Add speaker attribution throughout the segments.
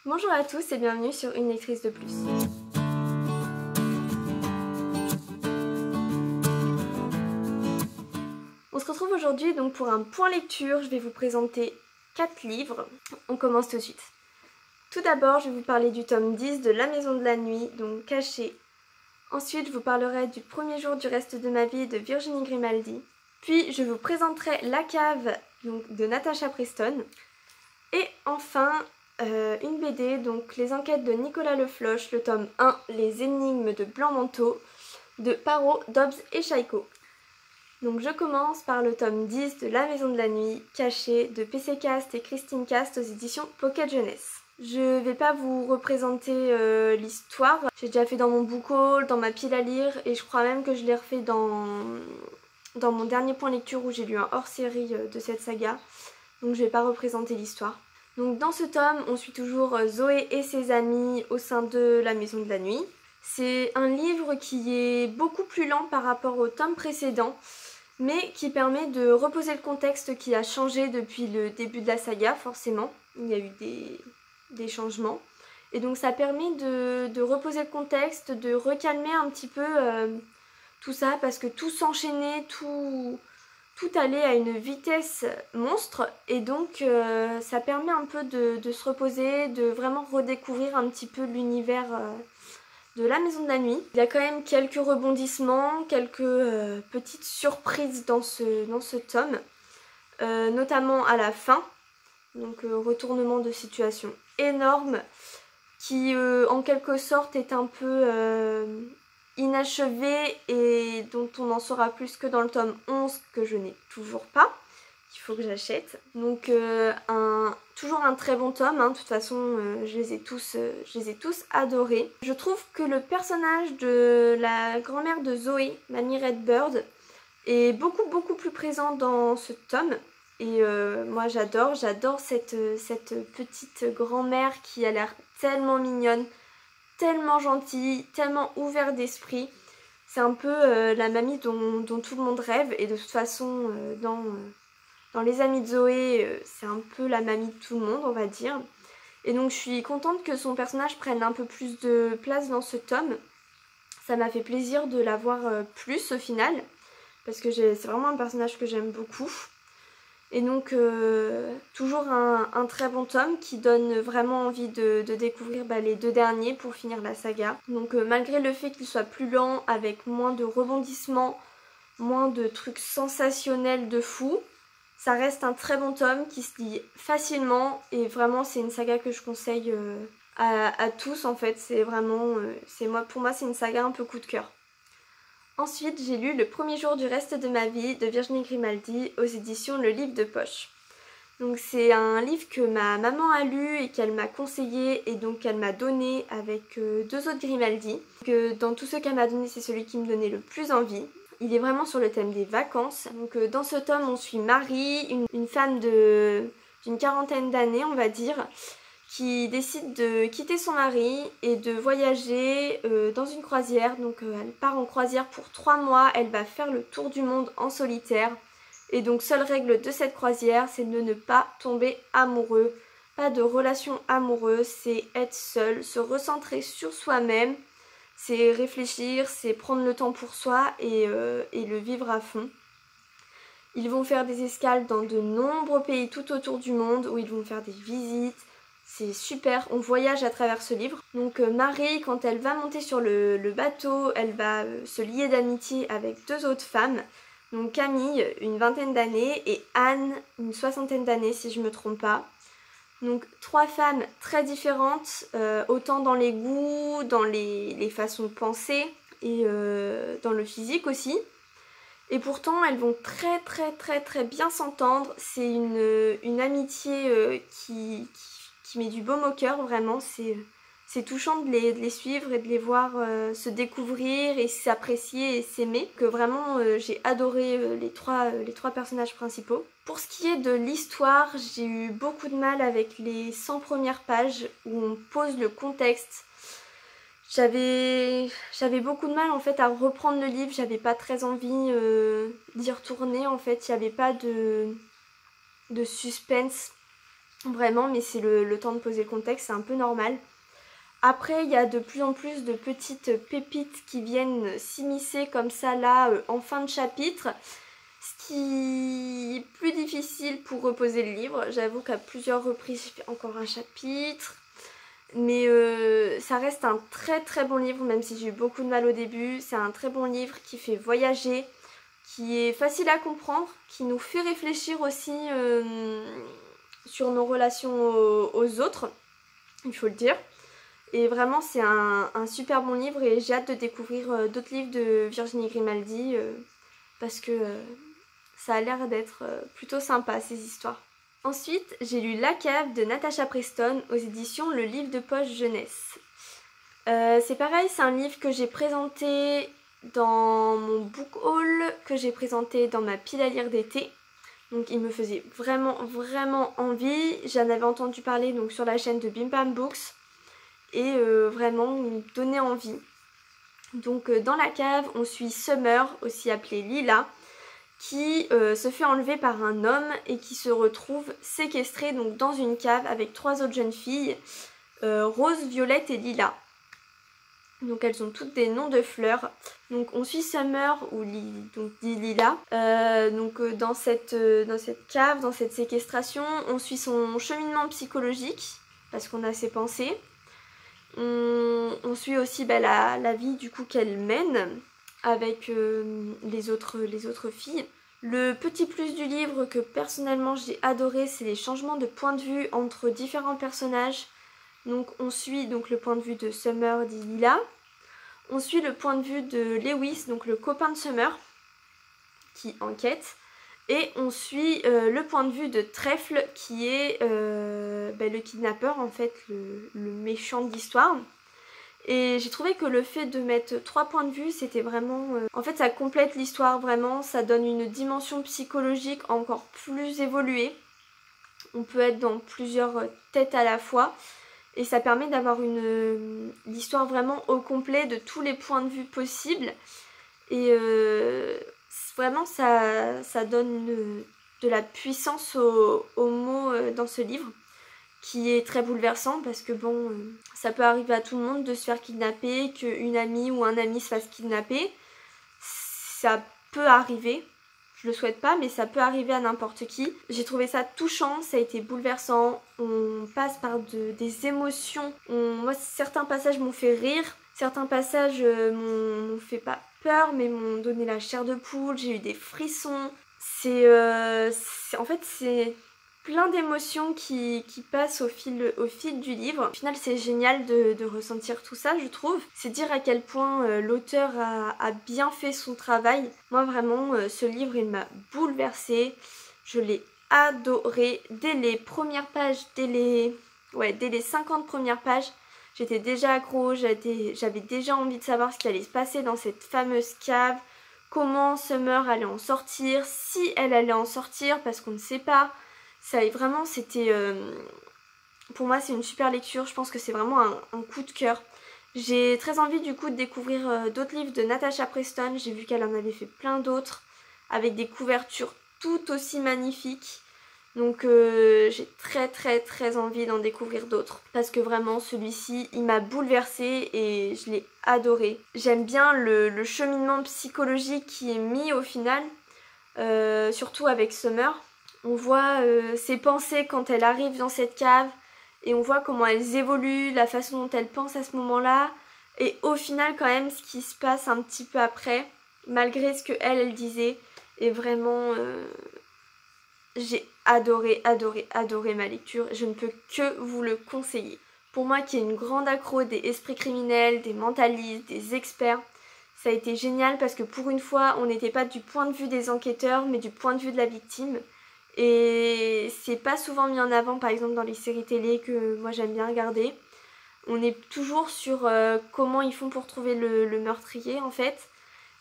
Speaker 1: Bonjour à tous et bienvenue sur Une lectrice de plus. On se retrouve aujourd'hui donc pour un point lecture. Je vais vous présenter 4 livres. On commence tout de suite. Tout d'abord, je vais vous parler du tome 10 de La Maison de la Nuit, donc Caché. Ensuite, je vous parlerai du Premier jour du reste de ma vie de Virginie Grimaldi. Puis, je vous présenterai La Cave donc, de Natasha Preston. Et enfin, une BD, donc Les enquêtes de Nicolas Le Floch, le tome 1, Les énigmes de Blanc-Manteau, de Parrot, Dobbs et Chaiko. Donc je commence par le tome 10 de La Maison de la Nuit, Caché, de PC Cast et Christine Cast aux éditions Pocket Jeunesse. Je vais pas vous représenter l'histoire, j'ai déjà fait dans mon book haul, dans ma pile à lire, et je crois même que je l'ai refait dans mon dernier point lecture où j'ai lu un hors-série de cette saga, donc je vais pas représenter l'histoire. Donc dans ce tome, on suit toujours Zoé et ses amis au sein de La Maison de la Nuit. C'est un livre qui est beaucoup plus lent par rapport au tome précédent, mais qui permet de reposer le contexte qui a changé depuis le début de la saga, forcément. Il y a eu des changements. Et donc ça permet de reposer le contexte, de recalmer un petit peu tout ça, parce que tout s'enchaînait, tout allait à une vitesse monstre. Et donc ça permet un peu de se reposer, de vraiment redécouvrir un petit peu l'univers de La Maison de la Nuit. Il y a quand même quelques rebondissements, quelques petites surprises dans ce tome, notamment à la fin, donc retournement de situation énorme qui en quelque sorte est un peu inachevé et dont on en saura plus que dans le tome 11 que je n'ai toujours pas. Il faut que j'achète. Donc toujours un très bon tome, hein. De toute façon je les ai tous adorés. Je trouve que le personnage de la grand-mère de Zoé, Mamie Redbird, est beaucoup plus présent dans ce tome. Et moi j'adore cette petite grand-mère qui a l'air tellement mignonne, tellement gentille, tellement ouverte d'esprit. C'est un peu la mamie dont tout le monde rêve, et de toute façon dans Les Amis de Zoé, c'est un peu la mamie de tout le monde, on va dire. Et donc je suis contente que son personnage prenne un peu plus de place dans ce tome. Ça m'a fait plaisir de la voir plus au final, parce que c'est vraiment un personnage que j'aime beaucoup. Et donc toujours un très bon tome qui donne vraiment envie de découvrir les 2 derniers pour finir la saga. Donc malgré le fait qu'il soit plus lent, avec moins de rebondissements, moins de trucs sensationnels de fou, ça reste un très bon tome qui se lit facilement, et vraiment c'est une saga que je conseille à tous en fait. C'est vraiment, pour moi c'est une saga un peu coup de cœur. Ensuite, j'ai lu Le Premier jour du reste de ma vie de Virginie Grimaldi aux éditions Le Livre de Poche. Donc c'est un livre que ma maman a lu et qu'elle m'a conseillé, et donc qu'elle m'a donné avec 2 autres Grimaldi. Dans tous ceux qu'elle m'a donné, c'est celui qui me donnait le plus envie. Il est vraiment sur le thème des vacances. Donc dans ce tome, on suit Marie, une femme d'une quarantaine d'années, on va dire, qui décide de quitter son mari et de voyager dans une croisière. Donc elle part en croisière pour 3 mois, elle va faire le tour du monde en solitaire. Et donc seule règle de cette croisière, c'est de ne pas tomber amoureux. Pas de relation amoureuse, c'est être seul, se recentrer sur soi-même. C'est réfléchir, c'est prendre le temps pour soi et le vivre à fond. Ils vont faire des escales dans de nombreux pays tout autour du monde, où ils vont faire des visites. C'est super, on voyage à travers ce livre. Donc Marie, quand elle va monter sur le bateau, elle va se lier d'amitié avec 2 autres femmes. Donc Camille, une 20aine d'années, et Anne, une 60aine d'années si je me trompe pas. Donc 3 femmes très différentes, autant dans les goûts, dans les façons de penser, et dans le physique aussi. Et pourtant elles vont très bien s'entendre. C'est une amitié qui met du baume au cœur, vraiment. C'est touchant de les suivre et de les voir se découvrir et s'apprécier et s'aimer. Que vraiment j'ai adoré les trois personnages principaux. Pour ce qui est de l'histoire, j'ai eu beaucoup de mal avec les 100 premières pages où on pose le contexte. J'avais beaucoup de mal en fait à reprendre le livre, j'avais pas très envie d'y retourner en fait, il n'y avait pas de suspense. vraiment, mais c'est le temps de poser le contexte, c'est un peu normal. Après, il y a de plus en plus de petites pépites qui viennent s'immiscer comme ça là en fin de chapitre, ce qui est plus difficile pour reposer le livre. J'avoue qu'à plusieurs reprises, j'ai fait encore un chapitre. Mais ça reste un très très bon livre, même si j'ai eu beaucoup de mal au début. C'est un très bon livre qui fait voyager, qui est facile à comprendre, qui nous fait réfléchir aussi sur nos relations aux autres, il faut le dire. Et vraiment c'est un super bon livre et j'ai hâte de découvrir d'autres livres de Virginie Grimaldi parce que ça a l'air d'être plutôt sympa ces histoires. Ensuite, j'ai lu La Cave de Natasha Preston aux éditions Le Livre de Poche Jeunesse. C'est pareil, c'est un livre que j'ai présenté dans mon book haul, que j'ai présenté dans ma pile à lire d'été. Donc il me faisait vraiment envie. J'en avais entendu parler donc sur la chaîne de Bim Bam Books et vraiment il me donnait envie. Donc dans La Cave, on suit Summer, aussi appelée Lila, qui se fait enlever par un homme et qui se retrouve séquestrée donc dans une cave avec 3 autres jeunes filles, Rose, Violette et Lila. Donc elles ont toutes des noms de fleurs. Donc on suit Summer ou donc dit Lila. Dans cette cave, dans cette séquestration, on suit son cheminement psychologique parce qu'on a ses pensées. On suit aussi la vie du coup qu'elle mène avec les autres filles. Le petit plus du livre que personnellement j'ai adoré, c'est les changements de point de vue entre différents personnages. Donc on suit donc le point de vue de Summer dit Lila. On suit le point de vue de Lewis, donc le copain de Summer, qui enquête. Et on suit le point de vue de Trèfle, qui est le kidnappeur, en fait, le méchant de l'histoire. Et j'ai trouvé que le fait de mettre 3 points de vue, c'était vraiment... En fait, ça complète l'histoire, vraiment. Ça donne une dimension psychologique encore plus évoluée. On peut être dans plusieurs têtes à la fois. Et ça permet d'avoir l'histoire vraiment au complet de tous les points de vue possibles. Et vraiment, ça donne de la puissance aux mots dans ce livre, qui est très bouleversant parce que bon, ça peut arriver à tout le monde de se faire kidnapper, qu'une amie ou un ami se fasse kidnapper. Ça peut arriver, je le souhaite pas, mais ça peut arriver à n'importe qui. J'ai trouvé ça touchant, ça a été bouleversant, on passe par des émotions. Moi, certains passages m'ont fait rire, certains passages m'ont fait pas peur, mais m'ont donné la chair de poule, j'ai eu des frissons. En fait, c'est plein d'émotions qui passent au fil du livre. Au final, c'est génial de ressentir tout ça, je trouve. C'est dire à quel point l'auteur a bien fait son travail. Moi, vraiment, ce livre, il m'a bouleversée. Je l'ai adoré. Dès les premières pages, dès les 50 premières pages, j'étais déjà accro. J'avais déjà envie de savoir ce qui allait se passer dans cette fameuse cave. Comment Summer allait en sortir, si elle allait en sortir, parce qu'on ne sait pas. Pour moi c'est une super lecture, je pense que c'est vraiment un coup de cœur. J'ai très envie du coup de découvrir d'autres livres de Natasha Preston, j'ai vu qu'elle en avait fait plein d'autres, avec des couvertures tout aussi magnifiques. Donc j'ai très envie d'en découvrir d'autres, parce que vraiment celui-ci il m'a bouleversée et je l'ai adoré. J'aime bien le cheminement psychologique qui est mis au final, surtout avec Summer. On voit ses pensées quand elle arrive dans cette cave et on voit comment elles évoluent, la façon dont elle pense à ce moment-là et au final quand même ce qui se passe un petit peu après, malgré ce que elle disait. Et vraiment, j'ai adoré ma lecture. Je ne peux que vous le conseiller. Pour moi qui est une grande accro des esprits criminels, des mentalistes, des experts, ça a été génial parce que pour une fois, on n'était pas du point de vue des enquêteurs mais du point de vue de la victime. Et c'est pas souvent mis en avant par exemple dans les séries télé que moi j'aime bien regarder. On est toujours sur comment ils font pour trouver le meurtrier en fait,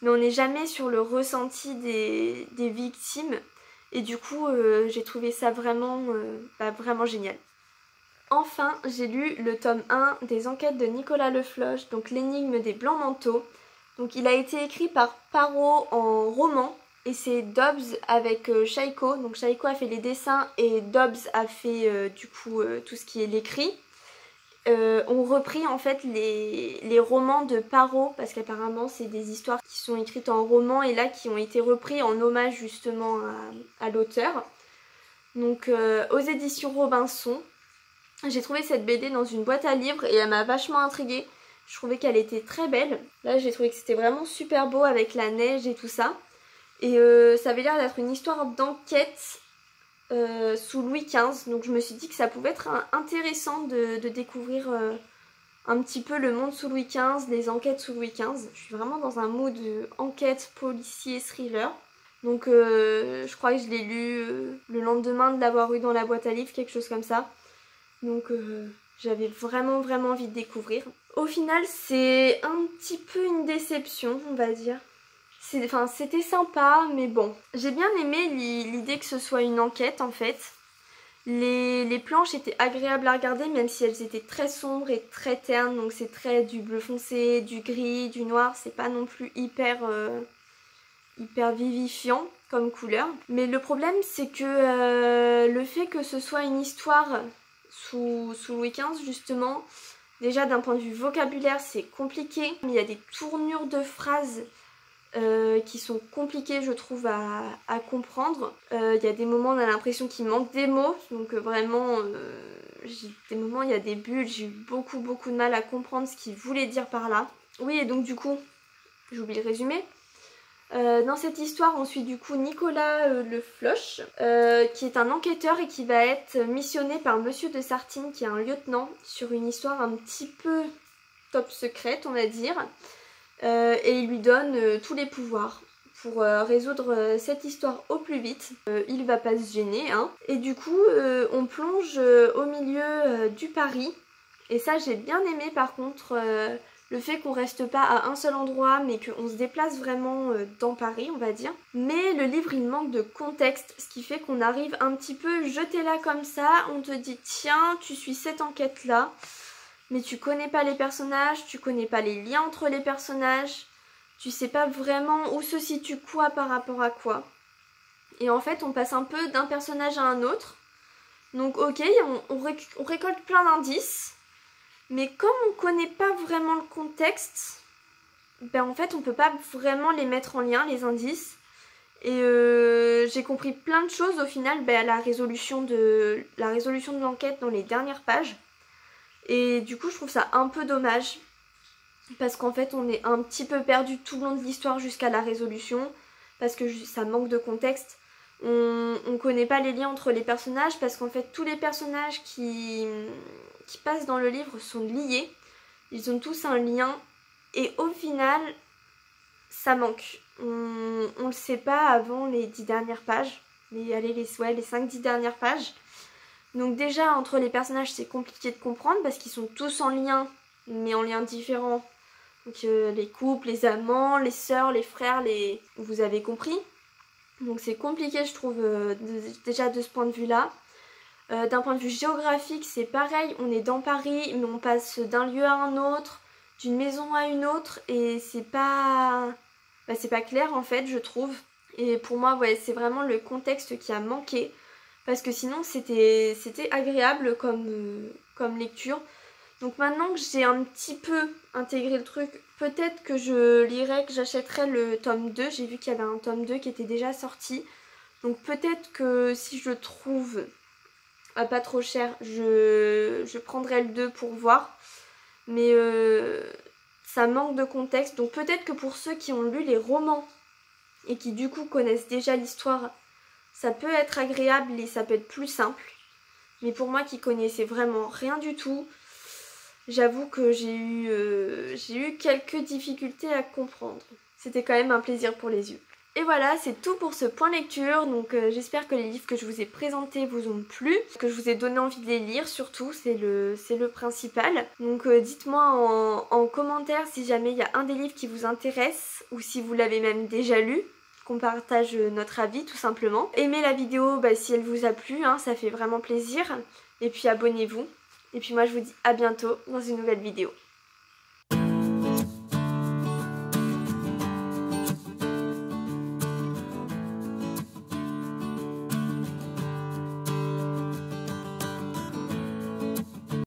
Speaker 1: mais on n'est jamais sur le ressenti des victimes. Et du coup j'ai trouvé ça vraiment génial. Enfin j'ai lu le tome 1 des enquêtes de Nicolas Le Floch, donc l'énigme des blancs manteaux. Donc il a été écrit par Parrot en roman. Et c'est Dobbs avec Shaiko. Donc Shaiko a fait les dessins et Dobbs a fait du coup tout ce qui est l'écrit. On repris en fait les romans de Parot, parce qu'apparemment c'est des histoires qui sont écrites en roman et là qui ont été repris en hommage justement à l'auteur. Donc aux éditions Robinson. J'ai trouvé cette BD dans une boîte à livres et elle m'a vachement intriguée. Je trouvais qu'elle était très belle. Là j'ai trouvé que c'était vraiment super beau avec la neige et tout ça. Et ça avait l'air d'être une histoire d'enquête sous Louis XV. Donc je me suis dit que ça pouvait être intéressant de découvrir un petit peu le monde sous Louis XV, les enquêtes sous Louis XV. Je suis vraiment dans un mood enquête, policier, thriller. Donc je crois que je l'ai lu le lendemain de l'avoir eu dans la boîte à livres, quelque chose comme ça. Donc j'avais vraiment envie de découvrir. Au final c'est un petit peu une déception, on va dire. C'était sympa, mais bon. J'ai bien aimé l'idée que ce soit une enquête en fait. Les planches étaient agréables à regarder, même si elles étaient très sombres et très ternes. Donc c'est très du bleu foncé, du gris, du noir. C'est pas non plus hyper vivifiant comme couleur. Mais le problème c'est que le fait que ce soit une histoire sous Louis XV justement, déjà d'un point de vue vocabulaire c'est compliqué. Il y a des tournures de phrases qui sont compliquées je trouve à comprendre. Il y a des moments on a l'impression qu'il manque des mots, donc vraiment des moments il y a des bulles, j'ai eu beaucoup de mal à comprendre ce qu'il voulait dire par là. Oui, et donc du coup, j'oublie le résumé. Dans cette histoire on suit du coup Nicolas Le Floch qui est un enquêteur et qui va être missionné par Monsieur de Sartine qui est un lieutenant sur une histoire un petit peu top secrète on va dire. Et il lui donne tous les pouvoirs pour résoudre cette histoire au plus vite. Il va pas se gêner hein. Et du coup on plonge au milieu du Paris. Et ça j'ai bien aimé par contre le fait qu'on reste pas à un seul endroit mais qu'on se déplace vraiment dans Paris on va dire. Mais le livre il manque de contexte, ce qui fait qu'on arrive un petit peu jeté là comme ça. On te dit tiens tu suis cette enquête là. Mais tu connais pas les personnages, tu connais pas les liens entre les personnages, tu sais pas vraiment où se situe quoi par rapport à quoi. Et en fait on passe un peu d'un personnage à un autre. Donc ok, on récolte plein d'indices, mais comme on connaît pas vraiment le contexte, ben en fait on peut pas vraiment les mettre en lien les indices. Et j'ai compris plein de choses au final, ben, la résolution de l'enquête dans les dernières pages. Et du coup je trouve ça un peu dommage parce qu'en fait on est un petit peu perdu tout le long de l'histoire jusqu'à la résolution parce que ça manque de contexte. On connaît pas les liens entre les personnages parce qu'en fait tous les personnages qui passent dans le livre sont liés. Ils ont tous un lien et au final ça manque. On le sait pas avant les 10 dernières pages. Les 5-10 dernières pages. Donc déjà entre les personnages c'est compliqué de comprendre parce qu'ils sont tous en lien mais en liens différents. Donc les couples, les amants, les sœurs, les frères, vous avez compris. Donc c'est compliqué je trouve déjà de ce point de vue là. D'un point de vue géographique c'est pareil, on est dans Paris mais on passe d'un lieu à un autre, d'une maison à une autre et c'est pas clair en fait je trouve. Et pour moi ouais, c'est vraiment le contexte qui a manqué. Parce que sinon c'était agréable comme lecture. Donc maintenant que j'ai un petit peu intégré le truc, peut-être que que j'achèterai le tome 2. J'ai vu qu'il y avait un tome 2 qui était déjà sorti. Donc peut-être que si je le trouve à pas trop cher, je prendrai le 2 pour voir. Mais ça manque de contexte. Donc peut-être que pour ceux qui ont lu les romans et qui du coup connaissent déjà l'histoire, ça peut être agréable et ça peut être plus simple. Mais pour moi qui connaissais vraiment rien du tout, j'avoue que j'ai eu quelques difficultés à comprendre. C'était quand même un plaisir pour les yeux. Et voilà, c'est tout pour ce point lecture. Donc j'espère que les livres que je vous ai présentés vous ont plu, que je vous ai donné envie de les lire surtout, c'est le principal. Donc dites-moi en commentaire si jamais il y a un des livres qui vous intéresse ou si vous l'avez même déjà lu. Qu'on partage notre avis tout simplement. Aimez la vidéo si elle vous a plu, hein, ça fait vraiment plaisir. Et puis abonnez-vous. Et puis moi je vous dis à bientôt dans une nouvelle vidéo.